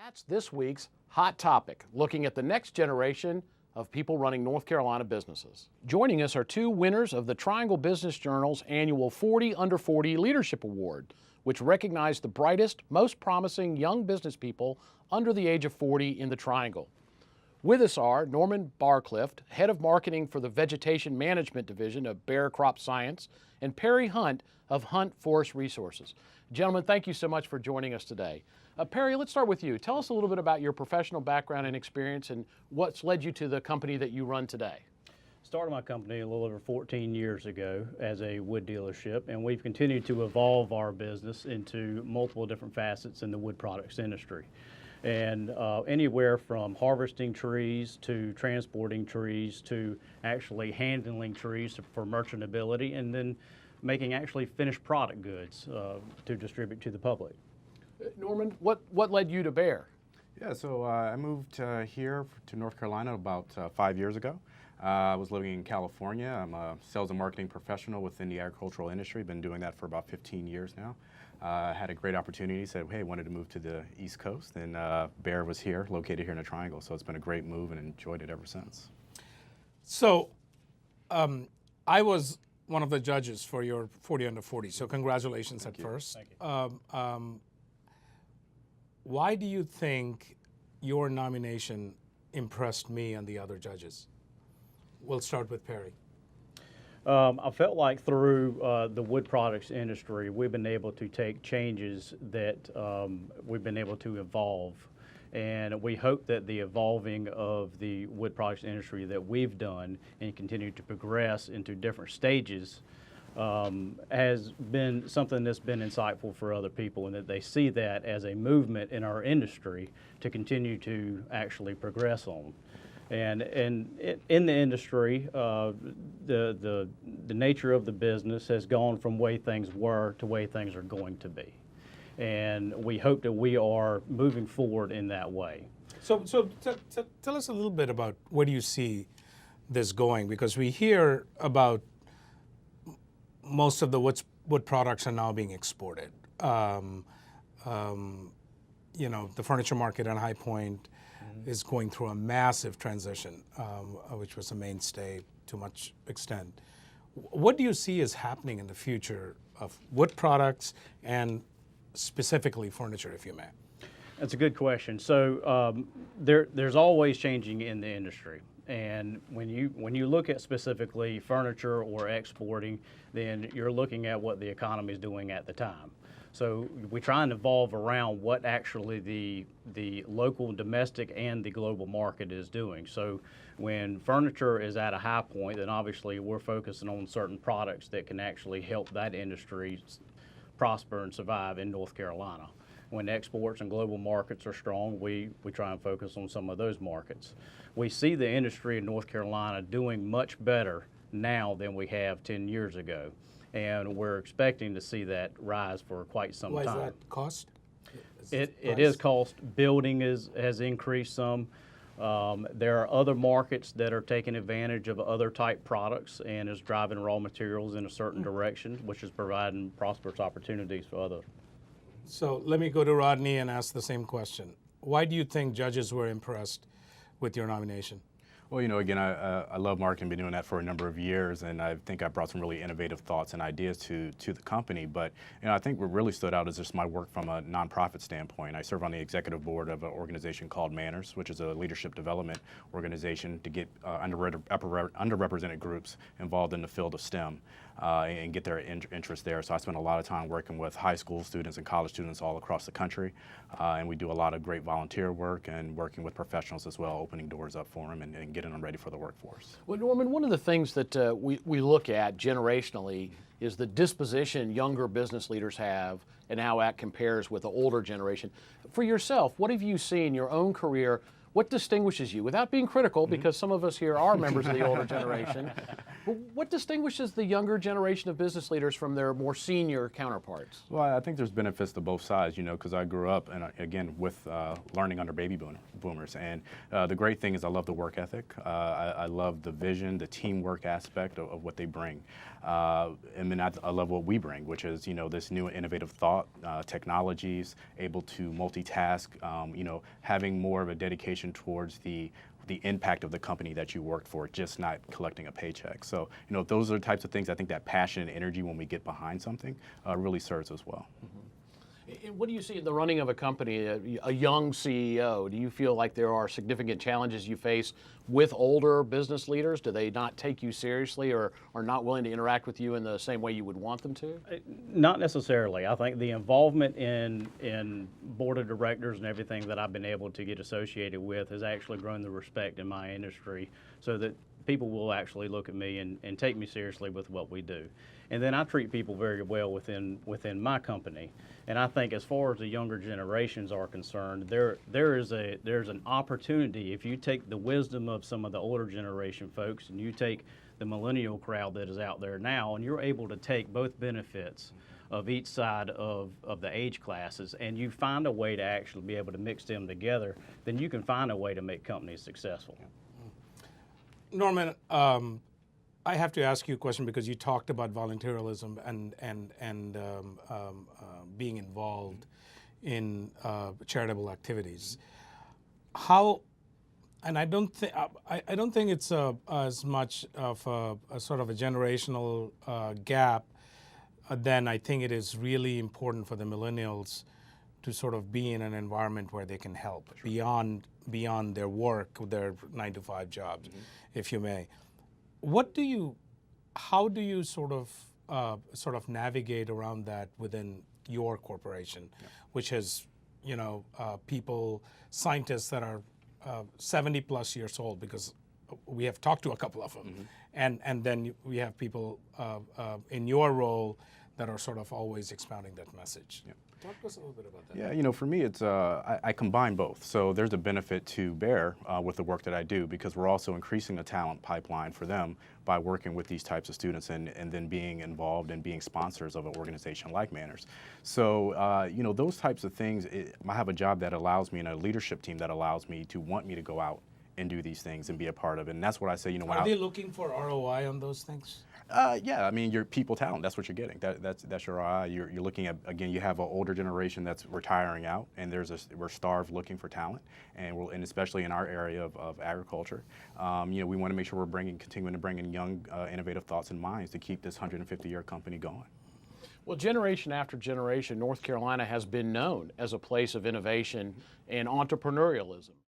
That's this week's Hot Topic, looking at the next generation of people running North Carolina businesses. Joining us are two winners of the Triangle Business Journal's annual 40 Under 40 Leadership Award, which recognized the brightest, most promising young business people under the age of 40 in the Triangle. With us are Norman Barclift, Head of Marketing for the Vegetation Management Division of Bayer Crop Science, and Perry Hunt of Hunt Forest Resources. Gentlemen, thank you so much for joining us today. Perry, let's start with you. Tell us a little bit about your professional background and experience and what's led you to the company that you run today. Started my company a little over 14 years ago as a wood dealership, and we've continued to evolve our business into multiple different facets in the wood products industry. And anywhere from harvesting trees to transporting trees to actually handling trees for merchantability, and then making actually finished product goods to distribute to the public. Norman, what led you to Bayer? Yeah, so I moved here to North Carolina about 5 years ago. I was living in California. I'm a sales and marketing professional within the agricultural industry. Been doing that for about 15 years now. Had a great opportunity, said, hey, wanted to move to the East Coast, and Bayer was here, located here in the Triangle. So it's been a great move and enjoyed it ever since. So I was one of the judges for your 40 Under 40, so congratulations at first. Thank you. Why do you think your nomination impressed me and the other judges? We'll start with Perry. I felt like through the wood products industry, we've been able to take changes that we've been able to evolve. And we hope that the evolving of the wood products industry that we've done and continue to progress into different stages has been something that's been insightful for other people, and that they see that as a movement in our industry to continue to actually progress on. And in the industry, the nature of the business has gone from way things were to way things are going to be. And we hope that we are moving forward in that way. So tell us a little bit about where do you see this going? Because we hear about most of the wood products are now being exported. You know, the furniture market on High Point is going through a massive transition, which was a mainstay to much extent. What do you see as happening in the future of wood products and specifically furniture, if you may? That's a good question. So there's always changing in the industry. And when you look at specifically furniture or exporting, then you're looking at what the economy is doing at the time. So we try and evolve around what actually the local, domestic, and the global market is doing. So when furniture is at a high point, then obviously we're focusing on certain products that can actually help that industry prosper and survive in North Carolina. When exports and global markets are strong, we try and focus on some of those markets. We see the industry in North Carolina doing much better now than we have 10 years ago. And we're expecting to see that rise for quite some time. Why is that cost? It is cost. Building has increased some. There are other markets that are taking advantage of other type products and is driving raw materials in a certain direction, which is providing prosperous opportunities for others. So let me go to Rodney and ask the same question. Why do you think judges were impressed with your nomination? Well, you know, again, I love marketing, been doing that for a number of years, and I think I brought some really innovative thoughts and ideas to the company. But, you know, I think what really stood out is just my work from a nonprofit standpoint. I serve on the executive board of an organization called Manners, which is a leadership development organization to get underrepresented groups involved in the field of STEM and get their interest there. So I spend a lot of time working with high school students and college students all across the country, and we do a lot of great volunteer work and working with professionals as well, opening doors up for them and getting them ready for the workforce. Well, Norman, one of the things that we look at generationally is the disposition younger business leaders have and how that compares with the older generation. For yourself, what have you seen in your own career What distinguishes you, without being critical, because some of us here are members of the older generation, but what distinguishes the younger generation of business leaders from their more senior counterparts? Well, I think there's benefits to both sides, you know, because I grew up, and again, with learning under baby boomers. And the great thing is I love the work ethic. I love the vision, the teamwork aspect of what they bring. And then I love what we bring, which is, you know, this new innovative thought, technologies, able to multitask, you know, having more of a dedication towards the impact of the company that you worked for, just not collecting a paycheck. So, you know, those are the types of things I think that passion and energy when we get behind something really serves us well. What do you see in the running of a company, a young CEO? Do you feel like there are significant challenges you face with older business leaders? Do they not take you seriously or are not willing to interact with you in the same way you would want them to? Not necessarily. I think the involvement in board of directors and everything that I've been able to get associated with has actually grown the respect in my industry, so that people will actually look at me and take me seriously with what we do. And then I treat people very well within my company. And I think as far as the younger generations are concerned, there's an opportunity if you take the wisdom of some of the older generation folks and you take the millennial crowd that is out there now, and you're able to take both benefits of each side of the age classes, and you find a way to actually be able to mix them together, then you can find a way to make companies successful. Norman, I have to ask you a question because you talked about volunteerism and being involved in charitable activities. How, and I don't think it's as much of a sort of a generational gap. Then I think it is really important for the millennials to sort of be in an environment where they can help beyond their work, their 9-to-5 jobs, if you may. How do you sort of navigate around that within your corporation, which has, you know, people, scientists that are 70 plus years old, because we have talked to a couple of them, and then we have people in your role that are sort of always expounding that message. Talk to us a little bit about that. Yeah, you know, for me, it's I combine both. So there's a benefit to bear with the work that I do, because we're also increasing the talent pipeline for them by working with these types of students and then being involved and being sponsors of an organization like Manners. So, you know, those types of things, I have a job that allows me and a leadership team that allows me to want me to go out and do these things and be a part of it. And that's what I say, you know, Are they looking for ROI on those things? Yeah, I mean, your people talent, that's what you're getting. That's your eye. You're looking at, again, you have an older generation that's retiring out, and we're starved looking for talent, and especially in our area of agriculture. You know, we want to make sure we're continuing to bring in young, innovative thoughts and minds to keep this 150-year company going. Well, generation after generation, North Carolina has been known as a place of innovation and entrepreneurialism.